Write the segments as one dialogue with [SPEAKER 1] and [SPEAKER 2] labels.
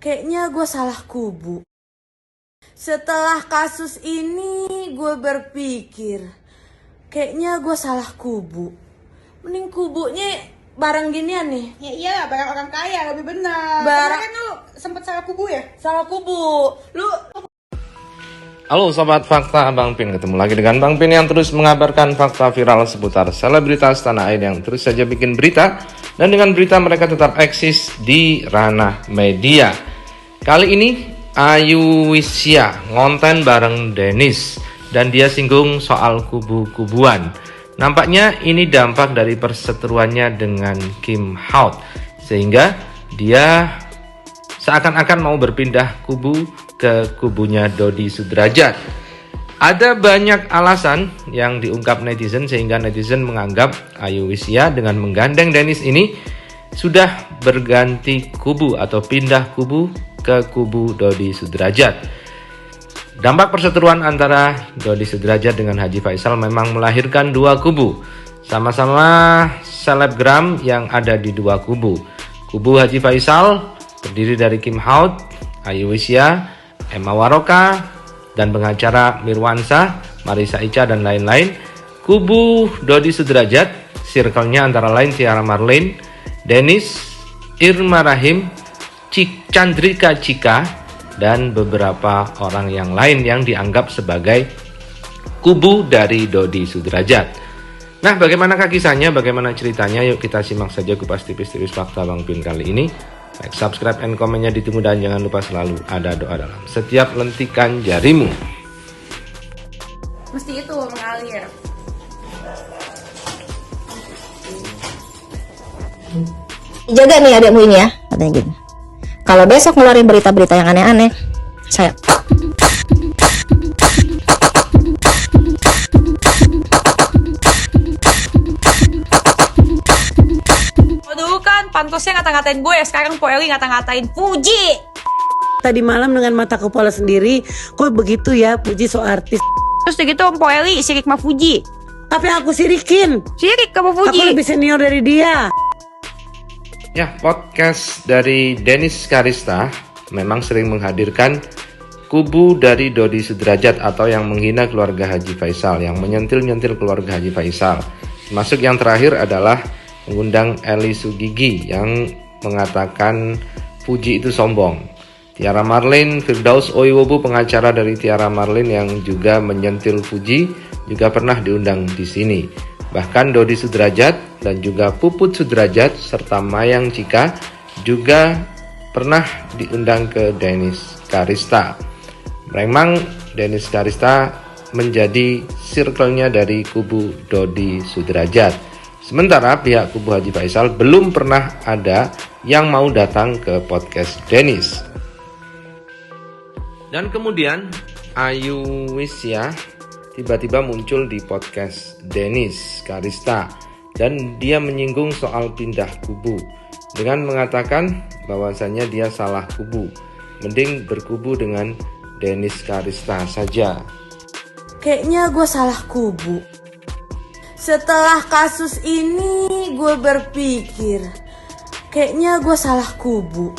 [SPEAKER 1] Kayaknya gue salah kubu. Setelah kasus ini gue berpikir, kayaknya gue salah kubu. Mending kubunya barang ginian nih.
[SPEAKER 2] Ya iyalah, barang orang kaya lebih benar.
[SPEAKER 1] Barang
[SPEAKER 2] kan lu sempet salah kubu ya?
[SPEAKER 1] salah kubu. Lu
[SPEAKER 3] Halo Sobat Fakta, Bang Pin ketemu lagi dengan Bang Pin yang terus mengabarkan fakta viral seputar selebritas tanah air yang terus saja bikin berita. Dan dengan berita mereka tetap eksis di ranah media. Kali ini Ayu Wisya ngonten bareng Dennis dan dia singgung soal kubu-kubuan. Nampaknya ini dampak dari perseteruannya dengan Kim Haut, sehingga dia seakan-akan mau berpindah kubu ke kubunya Dodi Sudrajat. Ada banyak alasan yang diungkap netizen sehingga netizen menganggap Ayu Wisya dengan menggandeng Dennis ini sudah berganti kubu atau pindah kubu ke kubu Dodi Sudrajat. Dampak perseteruan antara Dodi Sudrajat dengan Haji Faisal memang melahirkan dua kubu, sama-sama selebgram yang ada di dua kubu. Kubu Haji Faisal terdiri dari Kim Haut, Ayu Wisya, Emma Waroka, dan pengacara Mirwansa, Marisa Ica, dan lain-lain. Kubu Dodi Sudrajat, circle-nya antara lain Tiara Marlene, Dennis, Irma Rahim, Chandrika Cika, dan beberapa orang yang lain yang dianggap sebagai kubu dari Dodi Sudrajat. Nah, bagaimanakah kisahnya, bagaimana ceritanya? Yuk kita simak saja kupas tipis-tipis fakta Bang Pin kali ini. Like, subscribe, and komennya ditunggu, dan jangan lupa selalu ada doa dalam setiap lentikan jarimu.
[SPEAKER 2] Mesti itu mengalir.
[SPEAKER 4] Jaga nih adekmu ini ya, katanya gini. Kalau besok ngeluarin berita-berita yang aneh-aneh, saya
[SPEAKER 2] Dulu kan pantosnya ngata-ngatain gue, sekarang Po Eli ngata-ngatain Puji.
[SPEAKER 5] Tadi malam dengan mata kepala sendiri, kok begitu ya Puji so artis.
[SPEAKER 2] Terus begitu Po Eli sirik sama Puji.
[SPEAKER 5] Tapi aku sirikin,
[SPEAKER 2] Sirik sama
[SPEAKER 5] aku
[SPEAKER 2] Puji.
[SPEAKER 5] lebih senior dari dia.
[SPEAKER 3] Ya, podcast dari Dennis Karista memang sering menghadirkan kubu dari Dodi Sudrajat atau yang menghina keluarga Haji Faisal, yang menyentil-nyentil keluarga Haji Faisal. Termasuk yang terakhir adalah mengundang Eli Sugigi yang mengatakan Puji itu sombong. Tiara Marlene, Firdaus Oiwobu, pengacara dari Tiara Marlene yang juga menyentil Puji, juga pernah diundang di sini. Bahkan Dodi Sudrajat dan juga Puput Sudrajat serta Mayang Cika juga pernah diundang ke Dennis Karista. Memang Dennis Karista menjadi circle-nya dari kubu Dodi Sudrajat. Sementara pihak kubu Haji Faisal belum pernah ada yang mau datang ke podcast Dennis. Dan kemudian Ayu Wisya tiba-tiba muncul di podcast Dennis Karista dan dia menyinggung soal pindah kubu dengan mengatakan bahwasannya dia salah kubu, mending berkubu dengan Dennis Karista saja.
[SPEAKER 1] kayaknya gue salah kubu. Setelah kasus ini gue berpikir, kayaknya gue salah kubu.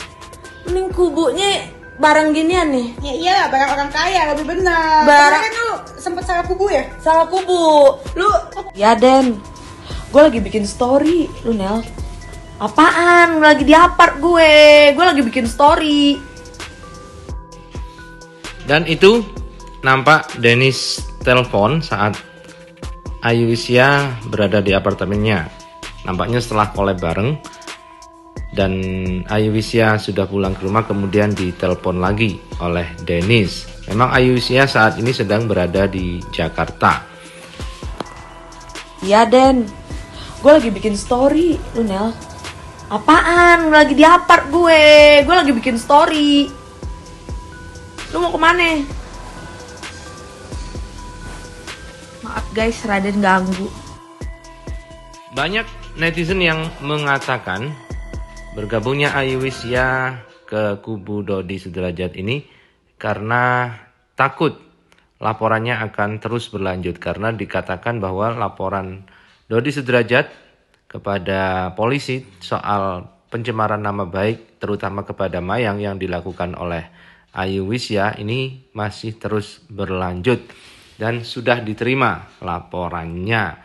[SPEAKER 1] Mending kubunya barang ginian nih.
[SPEAKER 2] Ya iyalah, barang orang kaya lebih benar.
[SPEAKER 1] Barang
[SPEAKER 2] kan lu sempet salah kubu ya?
[SPEAKER 1] salah kubu. Lu ya Den, gue lagi bikin story. Lu Nel, apaan? Lagi di apart gue lagi bikin story.
[SPEAKER 3] Dan itu nampak Dennis telepon saat Ayu Wisya berada di apartemennya. Nampaknya setelah collab bareng dan Ayu Wisya sudah pulang ke rumah, kemudian ditelepon lagi oleh Dennis. Memang Ayu Wisya saat ini sedang berada di Jakarta.
[SPEAKER 1] Iya Den, gue lagi bikin story. Lu Nel, apaan? Lagi di apart gue lagi bikin story. Lu mau kemana? Maaf guys, Raden ganggu.
[SPEAKER 3] Banyak netizen yang mengatakan bergabungnya Ayu Wisya ke kubu Dodi Sudrajat ini karena takut laporannya akan terus berlanjut, karena dikatakan bahwa laporan Dodi Sudrajat kepada polisi soal pencemaran nama baik terutama kepada Mayang yang dilakukan oleh Ayu Wisya ini masih terus berlanjut dan sudah diterima laporannya.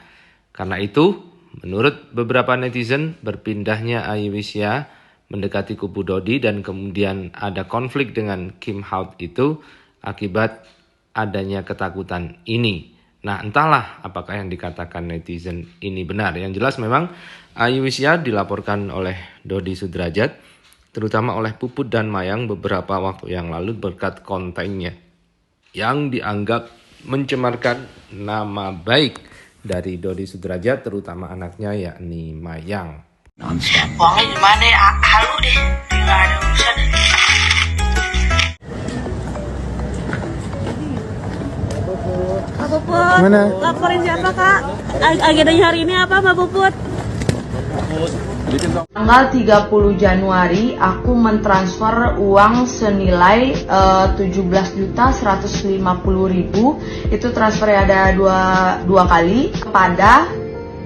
[SPEAKER 3] Karena itu, menurut beberapa netizen, berpindahnya Ayu Wisya mendekati kubu Dodi dan kemudian ada konflik dengan Kim Haut itu akibat adanya ketakutan ini. Nah, entahlah apakah yang dikatakan netizen ini benar. Yang jelas memang Ayu Wisya dilaporkan oleh Dodi Sudrajat, terutama oleh Puput dan Mayang beberapa waktu yang lalu berkat kontennya yang dianggap mencemarkan nama baik dari Dodi Sudrajat, terutama anaknya yakni Mayang.
[SPEAKER 1] Uangnya gimana ya? Halu deh, nggak ada urusan.
[SPEAKER 5] Mbak Puput, mana? Laporin siapa kak? Agendanya hari ini apa Mbak Puput?
[SPEAKER 1] Tanggal 30 Januari aku mentransfer uang senilai 17.150.000. Itu transfernya ada dua kali kepada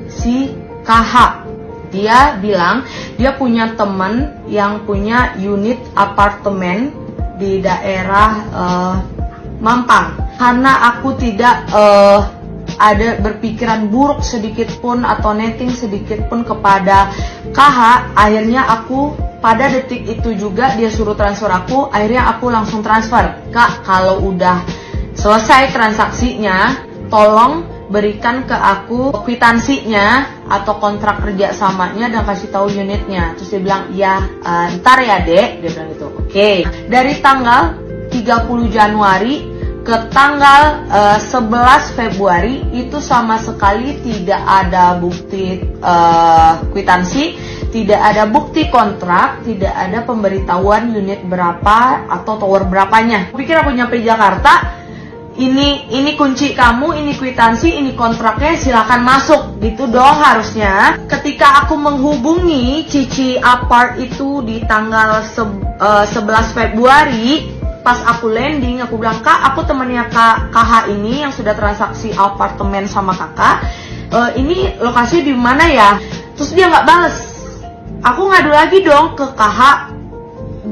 [SPEAKER 1] si KH. Dia bilang dia punya teman yang punya unit apartemen di daerah Mampang. Karena aku tidak ada berpikiran buruk sedikit pun atau netting sedikit pun kepada KH, akhirnya aku pada detik itu juga dia suruh transfer aku, akhirnya aku langsung transfer. Kak, kalau udah selesai transaksinya, tolong berikan ke aku kwitansinya atau kontrak kerja samanya dan kasih tahu unitnya. Terus dia bilang, ya ntar ya dek, dia bilang gitu. Oke. Dari tanggal 30 Januari ke tanggal 11 Februari itu sama sekali tidak ada bukti kwitansi, tidak ada bukti kontrak, tidak ada pemberitahuan unit berapa atau tower berapanya. Aku pikir aku nyampe Jakarta, ini kunci kamu, ini kwitansi, ini kontraknya, silakan masuk gitu dong harusnya. Ketika aku menghubungi Cici Apart itu di tanggal 11 Februari, pas aku landing, aku bilang, Kak, aku temannya KH ini yang sudah transaksi apartemen sama kakak. Ini lokasi di mana ya? Terus dia nggak bales. Aku ngadu lagi dong ke KH.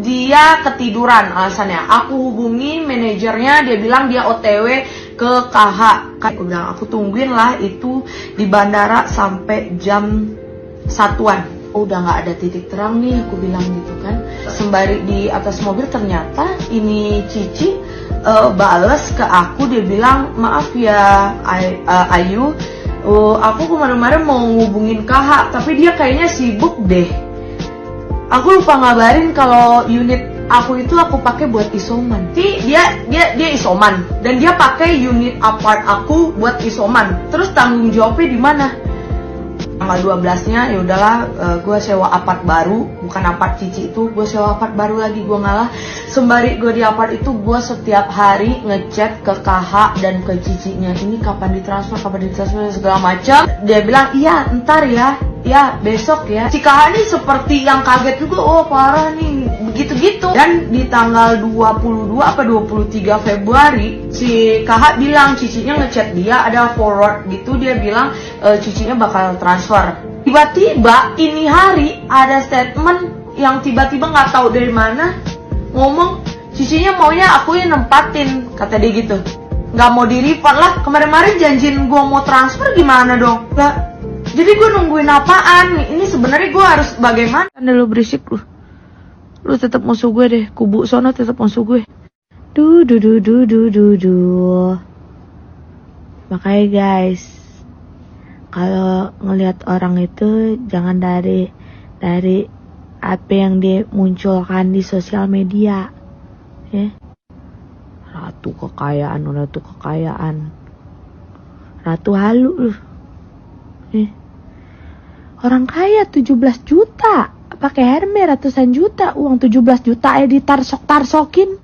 [SPEAKER 1] Dia ketiduran alasannya. Aku hubungi manajernya, dia bilang dia OTW ke KH. Aku bilang, aku tungguin lah itu di bandara sampai jam 1-an. Udah nggak ada titik terang nih, aku bilang gitu kan. Sembari di atas mobil ternyata ini Cici bales ke aku, dia bilang, maaf ya Ayu, aku kemarin-kemarin mau ngubungin KH tapi dia kayaknya sibuk deh. Aku lupa ngabarin kalau unit aku itu aku pakai buat isoman. Dia isoman dan dia pakai unit apart aku buat isoman. Terus tanggung jawabnya di mana? Tanggal 12-nya ya udahlah, gue sewa apart baru, bukan apart Cici itu, gue sewa apart baru lagi, gue ngalah. Sembari gue di apart itu, gue setiap hari ngechat ke KH dan ke Cicinya, ini kapan ditransfer segala macam. Dia bilang, iya ntar ya besok ya. Si KH ini seperti yang kaget juga, oh parah nih, begitu-gitu. Dan di tanggal 22 apa 23 Februari, si KH bilang Cicinya ngechat dia, ada forward gitu, dia bilang Cicinya bakal transfer. Tiba-tiba ini hari ada statement yang tiba-tiba nggak tahu dari mana ngomong Cicinya maunya aku yang nempatin, kata dia gitu. Nggak mau di refund lah, kemarin-kemarin janjiin gue mau transfer gimana dong? Lah, jadi gue nungguin apaan? Ini sebenarnya gue harus bagaimana? Anda lu berisik lu tetap musuh gue deh, kubu sono tetap musuh gue. Makanya guys, kalau ngelihat orang itu jangan dari apa yang dia munculkan di sosial media, ya. Ratu kekayaan, ratu halu lu, orang kaya 17 juta, pakai Hermes ratusan juta, uang 17 juta ditarsok-tarsokin.